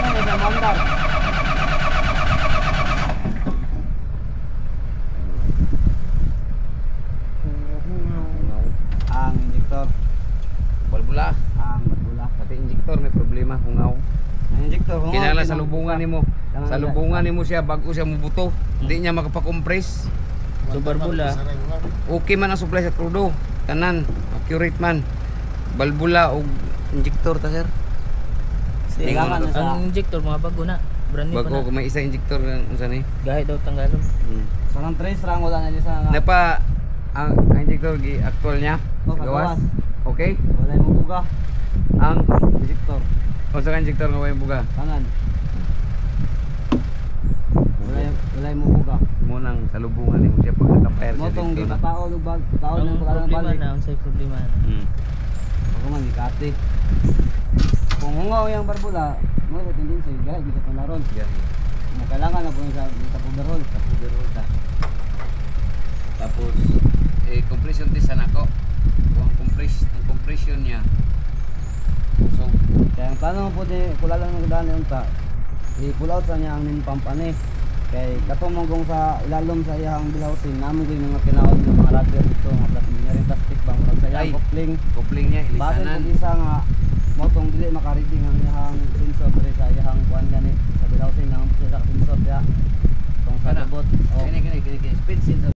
Ano sa mandar? Ang injector. Balbula. Ang badula. Pati injector may problema, hungaw. Ang injector. Kinala sa lubungan nimo. Sa lubungan nimo siya bago siya mubuto. Hindi niya makapakompress. So barbula. Okay man ang supply sa crudo. Tanan, accurate man. Balbula o injector ta sir. Kailangan na sa Ang injector mga bago na. Brand new pa Bago na. may isa injector unsa ni. Gahit daw tanggalon. parang trace rang wala na sa nga. Napa ang injector gi actual niya. Oh, Gawas. kagawas. Okay? Wala mo buga. Ang Injector. unsa ka injector nga way buga? Kanan. Wala mo buga. Mo nang salubungan nimo siya pag naka-fire siya. Motong di dito na. patao lubag. Tao Ang nang wala nang problema balik. na, ang say problema na. Ako man ikati. Kung hungaw yung barbula, mo sa tendency gaya dito pa naron. Yeah. Mo kailangan na po sa overhaul, overhaul ta. Tapos compression test nako. Kung ang compression niya usog. Kaya ang plano mo po di kula lang ng daan yung ta. I-pull out sa niya ang nin pump ani. Kay katong gong sa ilalom sa iyang bilhausin namo gyud mga kinaon ng mga radiator dito, mga plastic bang murag sa Ay. iyang coupling. Coupling niya Basin ilisanan. kung isa nga motong dili maka-reading ang iyang sensor diri sa iyang kuan gani sa bilhausin nang sa sensor dia. Tong sa Kana? robot. Oh. Kini speed sensor.